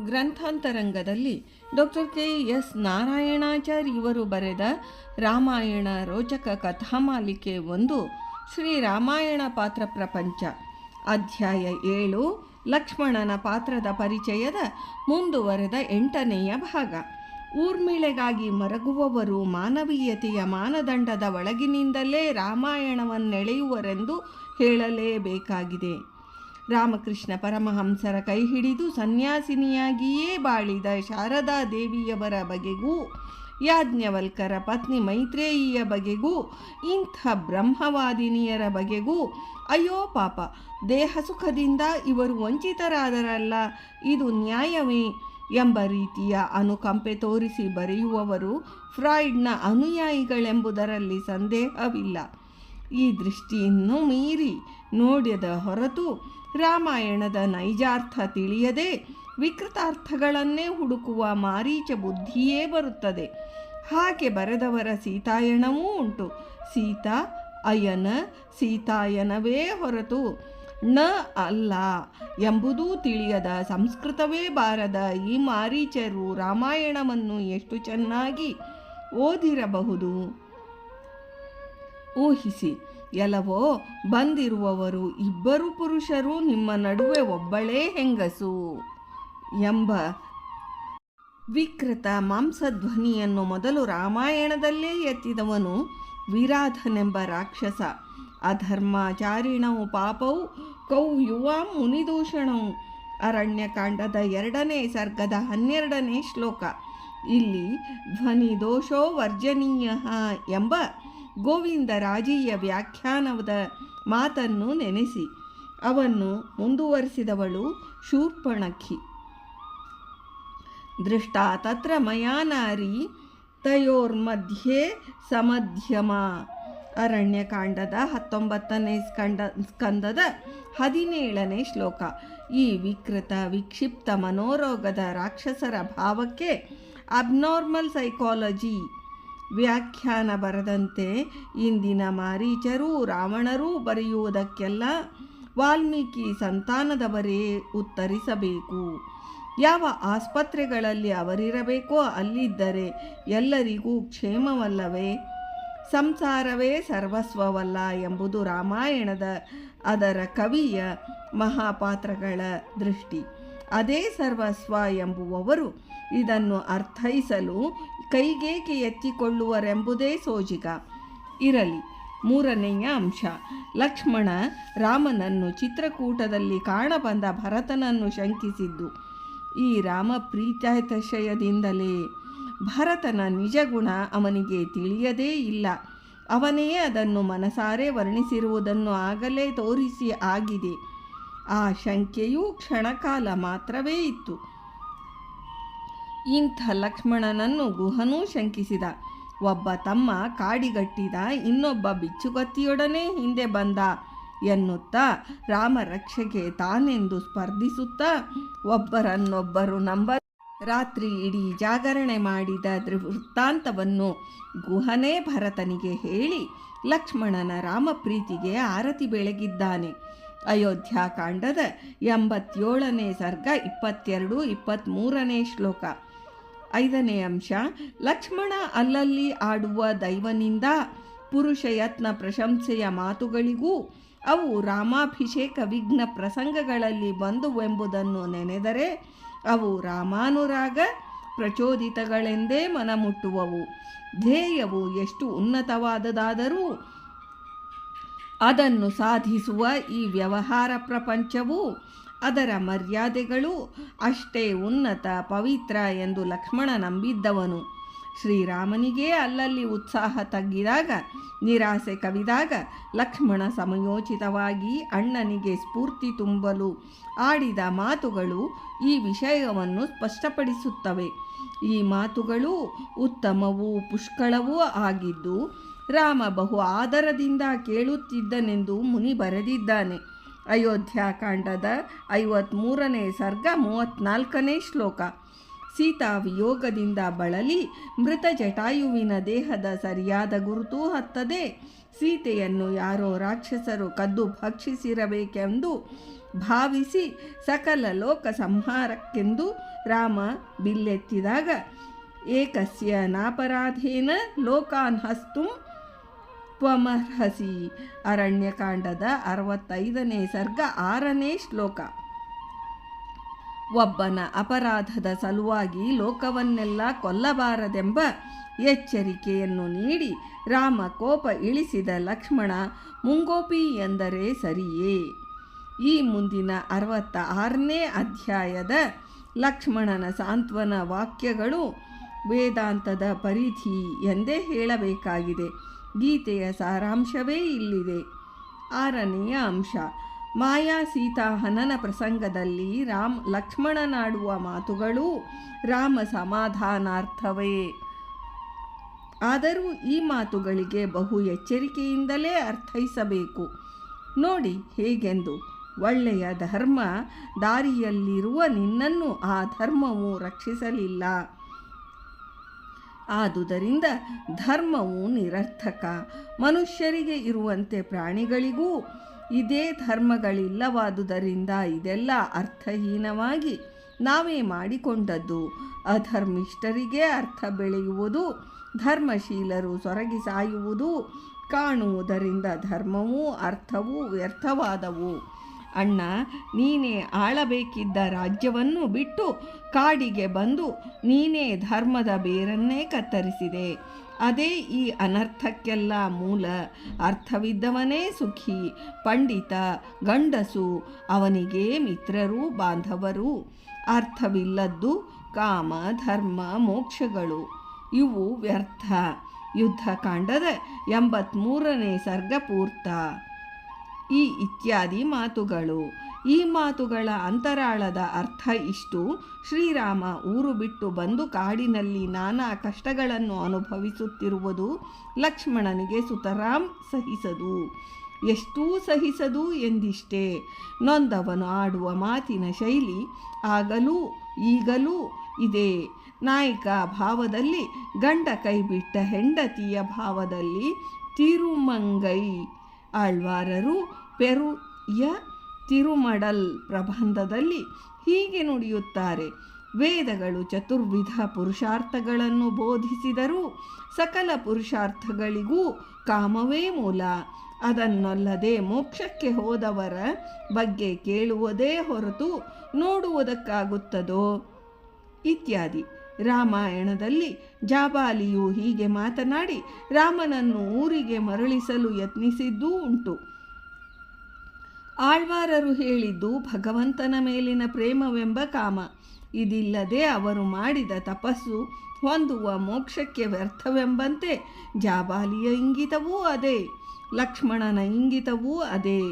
ಗ್ರಂಥಾಂತರಂಗದಲ್ಲಿ doctor KS. Narayanachar ಇವರು ಬರೆದ ರಾಮಾಯಣ ರೋಚಕ ಕಥಾಮಾಲಿಕೆ 1 ಶ್ರೀರಾಮಾಯಣ ಪಾತ್ರ ಪ್ರಪಂಚ. ಅಧ್ಯಾಯ 7 ಲಕ್ಷ್ಮಣನ ಪಾತ್ರದ ಪರಿಚಯದ ಮುಂದುವರೆದ 8ನೆಯ ಭಾಗ. ಊರ್ಮಿಳೆಗಾಗಿ ಮರಗುವವರು ಮಾನವೀಯತೆಯ ಮಾನದಂಡದ ಒಳಗಿನಿಂದಲೇ ರಾಮಾಯಣವನ್ನೆಳೆಯುವರೆಂದು ಹೇಳಲೇಬೇಕಾಗಿದೆ. ರಾಮಕೃಷ್ಣ ಪರಮಹಂಸರ ಕೈ ಹಿಡಿದು ಸನ್ಯಾಸಿನಿಯಾಗಿಯೇ ಬಾಳಿದ ಶಾರದಾ ದೇವಿಯವರ ಬಗೆಗೂ, ಯಾಜ್ಞವಲ್ಕರ ಪತ್ನಿ ಮೈತ್ರೇಯಿಯ ಬಗೆಗೂ, ಇಂಥ ಬ್ರಹ್ಮವಾದಿನಿಯರ ಬಗೆಗೂ ಅಯ್ಯೋ ಪಾಪ, ದೇಹ ಸುಖದಿಂದ ಇವರು ವಂಚಿತರಾದರಲ್ಲ, ಇದು ನ್ಯಾಯವೇ ಎಂಬ ರೀತಿಯ ಅನುಕಂಪೆ ತೋರಿಸಿ ಬರೆಯುವವರು ಫ್ರಾಯ್ಡ್ನ ಅನುಯಾಯಿಗಳೆಂಬುದರಲ್ಲಿ ಸಂದೇಹವಿಲ್ಲ. ಈ ದೃಷ್ಟಿಯನ್ನು ಮೀರಿ ನೋಡಿದ ಹೊರತು ರಾಮಾಯಣದ ನೈಜಾರ್ಥ ತಿಳಿಯದೆ ವಿಕೃತಾರ್ಥಗಳನ್ನೇ ಹುಡುಕುವ ಮಾರೀಚ ಬುದ್ಧಿಯೇ ಬರುತ್ತದೆ. ಹಾಗೆ ಬರೆದವರ ಸೀತಾಯಣವೂ ಉಂಟು. ಸೀತಾ ಅಯನ ಸೀತಾಯನವೇ ಹೊರತು ನ ಅಲ್ಲ ಎಂಬುದೂ ತಿಳಿಯದ, ಸಂಸ್ಕೃತವೇ ಬಾರದ ಈ ಮಾರೀಚರು ರಾಮಾಯಣವನ್ನು ಎಷ್ಟು ಚೆನ್ನಾಗಿ ಓದಿರಬಹುದು ಊಹಿಸಿ. ಎಲ್ಲವೋ ಬಂದಿರುವವರು ಇಬ್ಬರು ಪುರುಷರು, ನಿಮ್ಮ ನಡುವೆ ಒಬ್ಬಳೇ ಹೆಂಗಸು ಎಂಬ ವಿಕೃತ ಮಾಂಸಧ್ವನಿಯನ್ನು ಮೊದಲು ರಾಮಾಯಣದಲ್ಲೇ ಎತ್ತಿದವನು ವಿರಾಧನೆಂಬ ರಾಕ್ಷಸ. ಅಧರ್ಮಾಚಾರಿಣವು ಪಾಪವು ಕೌ ಯುವಾಂ ಮುನಿದೂಷಣವು. ಅರಣ್ಯಕಾಂಡದ 2ನೇ ಸರ್ಗದ 12ನೇ ಶ್ಲೋಕ. ಇಲ್ಲಿ ಧ್ವನಿದೋಷೋ ವರ್ಜನೀಯ ಎಂಬ ಗೋವಿಂದರಾಜೀಯ ವ್ಯಾಖ್ಯಾನದ ಮಾತನ್ನು ನೆನೆಸಿ ಅವನ್ನು ಮುಂದುವರಿಸಿದವಳು ಶೂರ್ಪಣಖಿ. ದೃಷ್ಟ ತತ್ರ ಮಯಾ ನಾರಿ ತಯೋರ್ಮಧ್ಯೆ ಸಮಧ್ಯಮ. ಅರಣ್ಯಕಾಂಡದ 19ನೇ ಸ್ಕಂದದ 17ನೇ ಶ್ಲೋಕ. ಈ ವಿಕೃತ ವಿಕ್ಷಿಪ್ತ ಮನೋರೋಗದ ರಾಕ್ಷಸರ ಭಾವಕ್ಕೆ ಅಬ್ನಾರ್ಮಲ್ ಸೈಕಾಲಜಿ ವ್ಯಾಖ್ಯಾನ ಬರದಂತೆ ಇಂದಿನ ಮಾರೀಚರೂ ರಾವಣರೂ ಬರೆಯುವುದಕ್ಕೆಲ್ಲ ವಾಲ್ಮೀಕಿ ಸಂತಾನದವರೇ ಉತ್ತರಿಸಬೇಕು. ಯಾವ ಆಸ್ಪತ್ರೆಗಳಲ್ಲಿ ಅವರಿರಬೇಕೋ ಅಲ್ಲಿದ್ದರೆ ಎಲ್ಲರಿಗೂ ಕ್ಷೇಮವಲ್ಲವೇ? ಸಂಸಾರವೇ ಸರ್ವಸ್ವವಲ್ಲ ಎಂಬುದು ರಾಮಾಯಣದ ಅದರ ಕವಿಯ ಮಹಾಪಾತ್ರಗಳ ದೃಷ್ಟಿ. ಅದೇ ಸರ್ವಸ್ವ ಎಂಬುವವರು ಇದನ್ನು ಅರ್ಥೈಸಲು ಕೈಗೇಕೆ ಎತ್ತಿಕೊಳ್ಳುವರೆಂಬುದೇ ಸೋಜಿಗ. ಇರಲಿ. 3ನೆಯ ಅಂಶ. ಲಕ್ಷ್ಮಣ ರಾಮನನ್ನು ಚಿತ್ರಕೂಟದಲ್ಲಿ ಕಾಣಬಂದ ಭರತನನ್ನು ಶಂಕಿಸಿದ್ದು ಈ ರಾಮ ಪ್ರೀತ್ಯಾತಿಶಯದಿಂದಲೇ. ಭರತನ ನಿಜ ಗುಣ ಅವನಿಗೆ ತಿಳಿಯದೇ ಇಲ್ಲ. ಅವನೇ ಅದನ್ನು ಮನಸಾರೆ ವರ್ಣಿಸಿರುವುದನ್ನು ಆಗಲೇ ತೋರಿಸಿ ಆಗಿದೆ. ಆ ಶಂಕೆಯೂ ಕ್ಷಣಕಾಲ ಮಾತ್ರವೇ ಇತ್ತು. ಇಂಥ ಲಕ್ಷ್ಮಣನನ್ನು ಗುಹನೂ ಶಂಕಿಸಿದ. ಒಬ್ಬ ತಮ್ಮ ಕಾಡಿಗಟ್ಟಿದ, ಇನ್ನೊಬ್ಬ ಬಿಚ್ಚುಗತ್ತಿಯೊಡನೆ ಹಿಂದೆ ಬಂದ ಎನ್ನುತ್ತಾ ರಾಮ ರಕ್ಷೆಗೆ ತಾನೆಂದು ಸ್ಪರ್ಧಿಸುತ್ತಾ ಒಬ್ಬರನ್ನೊಬ್ಬರು ರಾತ್ರಿ ಇಡೀ ಜಾಗರಣೆ ಮಾಡಿದ ವೃತ್ತಾಂತವನ್ನು ಗುಹನೇ ಭರತನಿಗೆ ಹೇಳಿ ಲಕ್ಷ್ಮಣನ ರಾಮಪ್ರೀತಿಗೆ ಆರತಿ ಬೆಳಗಿದ್ದಾನೆ. ಅಯೋಧ್ಯಾಕಾಂಡದ 87ನೇ ಸರ್ಗ 22-23ನೇ ಶ್ಲೋಕ. 5ನೇ ಅಂಶ. ಲಕ್ಷ್ಮಣ ಅಲ್ಲಲ್ಲಿ ಆಡುವ ದೈವನಿಂದ ಪುರುಷ ಯತ್ನ ಪ್ರಶಂಸೆಯ ಮಾತುಗಳಿಗೂ ಅವು ರಾಮಾಭಿಷೇಕ ವಿಘ್ನ ಪ್ರಸಂಗಗಳಲ್ಲಿ ಬಂದುವೆಂಬುದನ್ನು ನೆನೆದರೆ ಅವು ರಾಮಾನುರಾಗ ಪ್ರಚೋದಿತಗಳೆಂದೇ ಮನಮುಟ್ಟುವವು. ಧ್ಯೇಯವು ಎಷ್ಟು ಉನ್ನತವಾದದಾದರೂ ಅದನ್ನು ಸಾಧಿಸುವ ಈ ವ್ಯವಹಾರ ಪ್ರಪಂಚವೂ ಅದರ ಮರ್ಯಾದೆಗಳು ಅಷ್ಟೇ ಉನ್ನತ ಪವಿತ್ರ ಎಂದು ಲಕ್ಷ್ಮಣ ನಂಬಿದ್ದವನು. ಶ್ರೀರಾಮನಿಗೇ ಅಲ್ಲಲ್ಲಿ ಉತ್ಸಾಹ ತಗ್ಗಿದಾಗ, ನಿರಾಸೆ ಕವಿದಾಗ ಲಕ್ಷ್ಮಣ ಸಮಯೋಚಿತವಾಗಿ ಅಣ್ಣನಿಗೆ ಸ್ಫೂರ್ತಿ ತುಂಬಲು ಆಡಿದ ಮಾತುಗಳು ಈ ವಿಷಯವನ್ನು ಸ್ಪಷ್ಟಪಡಿಸುತ್ತವೆ. ಈ ಮಾತುಗಳು ಉತ್ತಮವೂ ಪುಷ್ಕಳವೂ ಆಗಿದ್ದು ರಾಮ ಬಹು ಆದರದಿಂದ ಕೇಳುತ್ತಿದ್ದನೆಂದು ಮುನಿ ಬರೆದಿದ್ದಾನೆ. ಅಯೋಧ್ಯಾಕಾಂಡದ 53ನೇ ಸರ್ಗ 34ನೇ ಶ್ಲೋಕ. ಸೀತಾ ವಿಯೋಗದಿಂದ ಬಳಲಿ ಮೃತ ಜಟಾಯುವಿನ ದೇಹದ ಸರಿಯಾದ ಗುರುತೂ ಹತ್ತದೆ. ಸೀತೆಯನ್ನು ಯಾರೋ ರಾಕ್ಷಸರು ಕದ್ದು ಭಕ್ಷಿಸಿರಬೇಕೆಂದು ಭಾವಿಸಿ ಸಕಲ ಲೋಕ ಸಂಹಾರಕ್ಕೆಂದು ರಾಮ ಬಿಲ್ಲೆತ್ತಿದಾಗ ಏಕಸ್ಯ ನಾಪರಾಧೇನ ಲೋಕಾನ್ ಹಸ್ತುಂ ತ್ವಮರ್ಹಸಿ. ಅರಣ್ಯಕಾಂಡದ 65ನೇ ಸರ್ಗ 6ನೇ ಶ್ಲೋಕ. ಒಬ್ಬನ ಅಪರಾಧದ ಸಲುವಾಗಿ ಲೋಕವನ್ನೆಲ್ಲ ಕೊಲ್ಲಬಾರದೆಂಬ ಎಚ್ಚರಿಕೆಯನ್ನು ನೀಡಿ ರಾಮ ಕೋಪ ಇಳಿಸಿದ ಲಕ್ಷ್ಮಣ ಮುಂಗೋಪಿ ಎಂದರೆ ಸರಿಯೇ. ಈ ಮುಂದಿನ 66ನೇ ಅಧ್ಯಾಯದ ಲಕ್ಷ್ಮಣನ ಸಾಂತ್ವನ ವಾಕ್ಯಗಳು ವೇದಾಂತದ ಪರಿಧಿ ಎಂದೇ ಹೇಳಬೇಕಾಗಿದೆ. ಗೀತೆಯ ಸಾರಾಂಶವೇ ಇಲ್ಲಿದೆ. 6ನೆಯ ಅಂಶ. ಮಾಯಾ ಸೀತಾಹನನ ಪ್ರಸಂಗದಲ್ಲಿ ಲಕ್ಷ್ಮಣನಾಡುವ ಮಾತುಗಳು ರಾಮ ಸಮಾಧಾನಾರ್ಥವೇ. ಆದರೂ ಈ ಮಾತುಗಳಿಗೆ ಬಹು ಎಚ್ಚರಿಕೆಯಿಂದಲೇ ಅರ್ಥೈಸಬೇಕು. ನೋಡಿ ಹೇಗೆಂದು. ಒಳ್ಳೆಯ ಧರ್ಮ ದಾರಿಯಲ್ಲಿರುವ ನಿನ್ನನ್ನು ಆ ಧರ್ಮವು ರಕ್ಷಿಸಲಿಲ್ಲ. ಆದುದರಿಂದ ಧರ್ಮವು ನಿರರ್ಥಕ. ಮನುಷ್ಯರಿಗೆ ಇರುವಂತೆ ಪ್ರಾಣಿಗಳಿಗೂ ಇದೇ ಧರ್ಮಗಳಿಲ್ಲವಾದುದರಿಂದ ಇದೆಲ್ಲ ಅರ್ಥಹೀನವಾಗಿ ನಾವೇ ಮಾಡಿಕೊಂಡದ್ದು. ಅಧರ್ಮಿಷ್ಠರಿಗೆ ಅರ್ಥ ಬೆಳೆಯುವುದು, ಧರ್ಮಶೀಲರು ಸೊರಗಿ ಸಾಯುವುದು ಕಾಣುವುದರಿಂದ ಧರ್ಮವೂ ಅರ್ಥವೂ ವ್ಯರ್ಥವಾದವು. ಅಣ್ಣ, ನೀನೇ ಆಳಬೇಕಿದ್ದ ರಾಜ್ಯವನ್ನು ಬಿಟ್ಟು ಕಾಡಿಗೆ ಬಂದು ನೀನೇ ಧರ್ಮದ ಬೇರನ್ನೇ ಕತ್ತರಿಸಿದೆ. ಅದೇ ಈ ಅನರ್ಥಕ್ಕೆಲ್ಲ ಮೂಲ. ಅರ್ಥವಿದ್ದವನೇ ಸುಖಿ, ಪಂಡಿತ, ಗಂಡಸು, ಅವನಿಗೆ ಮಿತ್ರರು ಬಾಂಧವರು. ಅರ್ಥವಿಲ್ಲದ್ದು ಕಾಮ, ಧರ್ಮ, ಮೋಕ್ಷಗಳು ಇವು ವ್ಯರ್ಥ. ಯುದ್ಧಕಾಂಡದ 83ನೇ ಸರ್ಗ ಪೂರ್ತ. ಈ ಇತ್ಯಾದಿ ಮಾತುಗಳು. ಈ ಮಾತುಗಳ ಅಂತರಾಳದ ಅರ್ಥ ಇಷ್ಟು. ಶ್ರೀರಾಮ ಊರು ಬಿಟ್ಟು ಬಂದು ಕಾಡಿನಲ್ಲಿ ನಾನಾ ಕಷ್ಟಗಳನ್ನು ಅನುಭವಿಸುತ್ತಿರುವುದು ಲಕ್ಷ್ಮಣನಿಗೆ ಸುತರಾಂ ಸಹಿಸದು. ಎಷ್ಟೂ ಸಹಿಸದು ಎಂದಿಷ್ಟೇ. ನೊಂದವನು ಆಡುವ ಮಾತಿನ ಶೈಲಿ ಆಗಲೂ ಈಗಲೂ ಇದೆ. ನಾಯಕ ಭಾವದಲ್ಲಿ ಗಂಡ ಕೈಬಿಟ್ಟ ಹೆಂಡತಿಯ ಭಾವದಲ್ಲಿ ತಿರುಮಂಗೈ. ಆಳ್ವಾರರು ಪೆರುಯ ತಿರುಮಡಲ್ ಪ್ರಬಂಧದಲ್ಲಿ ಹೀಗೆ ನುಡಿಯುತ್ತಾರೆ. ವೇದಗಳು ಚತುರ್ವಿಧ ಪುರುಷಾರ್ಥಗಳನ್ನು ಬೋಧಿಸಿದರೂ ಸಕಲ ಪುರುಷಾರ್ಥಗಳಿಗೂ ಕಾಮವೇ ಮೂಲ. ಅದನ್ನಲ್ಲದೆ ಮೋಕ್ಷಕ್ಕೆ ಹೋದವರ ಬಗ್ಗೆ ಕೇಳುವುದೇ ಹೊರತು ನೋಡುವುದಕ್ಕಾಗುತ್ತದೋ ಇತ್ಯಾದಿ. ರಾಮಾಯಣದಲ್ಲಿ ಜಾಬಾಲಿಯು ಹೀಗೆ ಮಾತನಾಡಿ ರಾಮನನ್ನು ಊರಿಗೆ ಮರಳಿಸಲು ಯತ್ನಿಸಿದ್ದೂ ಉಂಟು. ಆಳ್ವಾರರು ಹೇಳಿದ್ದು ಭಗವಂತನ ಮೇಲಿನ ಪ್ರೇಮವೆಂಬ ಕಾಮ. ಇದಿಲ್ಲದೆ ಅವರು ಮಾಡಿದ ತಪಸ್ಸು ಹೊಂದುವ ಮೋಕ್ಷಕ್ಕೆ ವ್ಯರ್ಥವೆಂಬಂತೆ ಜಾಬಾಲಿಯ ಇಂಗಿತವೂ ಅದೇ, ಲಕ್ಷ್ಮಣನ ಇಂಗಿತವೂ ಅದೇ.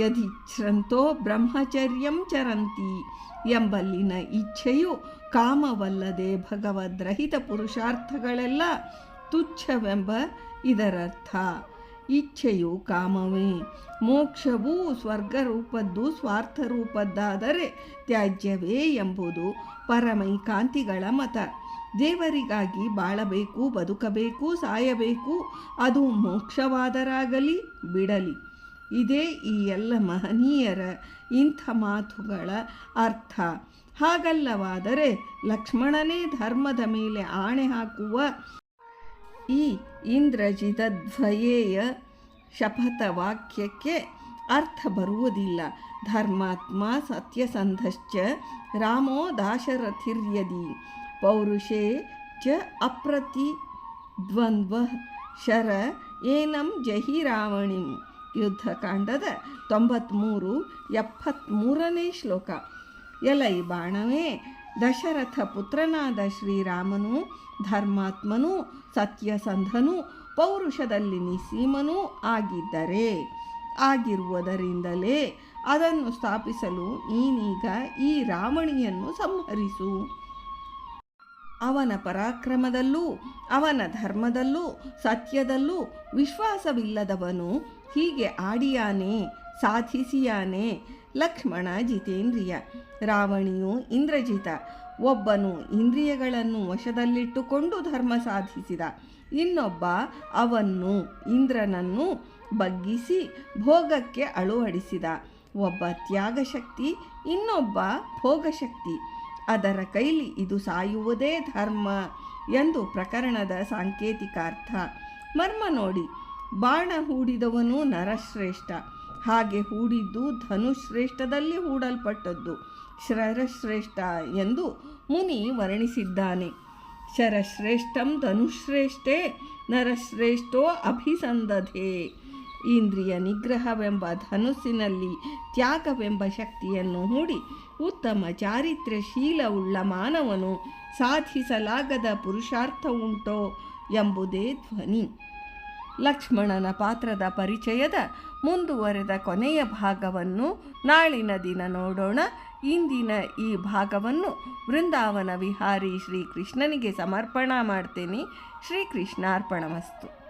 ಯದಿಚ್ಛ್ರಂತೋ ಬ್ರಹ್ಮಚರ್ಯಂ ಚರಂತಿ ಎಂಬಲ್ಲಿನ ಇಚ್ಛೆಯು ಕಾಮವಲ್ಲದೆ ಭಗವದ್ರಹಿತ ಪುರುಷಾರ್ಥಗಳೆಲ್ಲ ತುಚ್ಛವೆಂಬ ಇದರರ್ಥ. ಇಚ್ಛೆಯು ಕಾಮವೇ. ಮೋಕ್ಷವೂ ಸ್ವರ್ಗರೂಪದ್ದು ಸ್ವಾರ್ಥರೂಪದ್ದಾದರೆ ತ್ಯಾಜ್ಯವೇ ಎಂಬುದು ಪರಮೈಕಾಂತಿಗಳ ಮತ. ದೇವರಿಗಾಗಿ ಬಾಳಬೇಕು, ಬದುಕಬೇಕು, ಸಾಯಬೇಕು. ಅದು ಮೋಕ್ಷವಾದರಾಗಲಿ ಬಿಡಲಿ. ಇದೇ ಈ ಎಲ್ಲ ಮಹನೀಯರ ಇಂಥ ಮಾತುಗಳ ಅರ್ಥ. ಹಾಗಲ್ಲವಾದರೆ ಲಕ್ಷ್ಮಣನೇ ಧರ್ಮದ ಮೇಲೆ ಆಣೆ ಹಾಕುವ ಈ ಇಂದ್ರಜಿತದ್ವಯೇಯ ಶಪಥ ವಾಕ್ಯಕ್ಕೆ ಅರ್ಥ ಬರುವುದಿಲ್ಲ. ಧರ್ಮಾತ್ಮ ಸತ್ಯಸಂಧಶ್ಚ ರಾಮೋ ದಾಶರಥಿರ್ಯದಿ ಪೌರುಷೇ ಚ ಅಪ್ರತಿದ್ವಂದ್ವ ಶರ ಏನಂ ಜಹಿ ರಾವಣಿಂ. ಯುದ್ಧಕಾಂಡದ 73-73ನೇ ಶ್ಲೋಕ. ಎಲೈ ಬಾಣವೇ, ದಶರಥ ಪುತ್ರನಾದ ಶ್ರೀರಾಮನು ಧರ್ಮಾತ್ಮನೂ ಸತ್ಯಸಂಧನೂ ಪೌರುಷದಲ್ಲಿ ನಿಸೀಮನೂ ಆಗಿರುವುದರಿಂದಲೇ ಅದನ್ನು ಸ್ಥಾಪಿಸಲು ನೀನೀಗ ಈ ರಾವಣಿಯನ್ನು ಸಂಹರಿಸು. ಅವನ ಪರಾಕ್ರಮದಲ್ಲೂ ಅವನ ಧರ್ಮದಲ್ಲೂ ಸತ್ಯದಲ್ಲೂ ವಿಶ್ವಾಸವಿಲ್ಲದವನು ಹೀಗೆ ಆಡಿಯಾನೆ, ಸಾಧಿಸಿಯಾನೆ. ಲಕ್ಷ್ಮಣ ಜಿತೇಂದ್ರಿಯ, ರಾವಣಿಯು ಇಂದ್ರಜಿತ. ಒಬ್ಬನು ಇಂದ್ರಿಯಗಳನ್ನು ವಶದಲ್ಲಿಟ್ಟುಕೊಂಡು ಧರ್ಮ ಸಾಧಿಸಿದ, ಇನ್ನೊಬ್ಬ ಅವನ್ನು ಇಂದ್ರನನ್ನು ಬಗ್ಗಿಸಿ ಭೋಗಕ್ಕೆ ಅಳುವಡಿಸಿದ. ಒಬ್ಬ ತ್ಯಾಗಶಕ್ತಿ, ಇನ್ನೊಬ್ಬ ಭೋಗಶಕ್ತಿ. ಅದರ ಕೈಲಿ ಇದು ಸಾಯುವುದೇ ಧರ್ಮ ಎಂದು ಪ್ರಕರಣದ ಸಾಂಕೇತಿಕಾರ್ಥ. ಮರ್ಮ ನೋಡಿ, ಬಾಣ ಹೂಡಿದವನು ನರಶ್ರೇಷ್ಠ, ಹಾಗೆ ಹೂಡಿದ್ದು ಧನುಶ್ರೇಷ್ಠದಲ್ಲಿ ಹೂಡಲ್ಪಟ್ಟದ್ದು ಶರಶ್ರೇಷ್ಠ ಎಂದು ಮುನಿ ವರ್ಣಿಸಿದ್ದಾನೆ. ಶರಶ್ರೇಷ್ಠಂ ಧನುಶ್ರೇಷ್ಠೇ ನರಶ್ರೇಷ್ಠೋ ಅಭಿಸಂದಧೆ. ಇಂದ್ರಿಯ ನಿಗ್ರಹವೆಂಬ ಧನುಸ್ಸಿನಲ್ಲಿ ತ್ಯಾಗವೆಂಬ ಶಕ್ತಿಯನ್ನು ಹೂಡಿ ಉತ್ತಮ ಚಾರಿತ್ರ್ಯಶೀಲವುಳ್ಳ ಮಾನವನು ಸಾಧಿಸಲಾಗದ ಪುರುಷಾರ್ಥ ಉಂಟೋ ಎಂಬುದೇ ಧ್ವನಿ. ಲಕ್ಷ್ಮಣನ ಪಾತ್ರದ ಪರಿಚಯದ ಮುಂದುವರೆದ ಕೊನೆಯ ಭಾಗವನ್ನು ನಾಳಿನ ದಿನ ನೋಡೋಣ. ಇಂದಿನ ಈ ಭಾಗವನ್ನು ವೃಂದಾವನ ವಿಹಾರಿ ಶ್ರೀಕೃಷ್ಣನಿಗೆ ಸಮರ್ಪಣಾ ಮಾಡ್ತೇನೆ. ಶ್ರೀಕೃಷ್ಣಾರ್ಪಣಮಸ್ತು.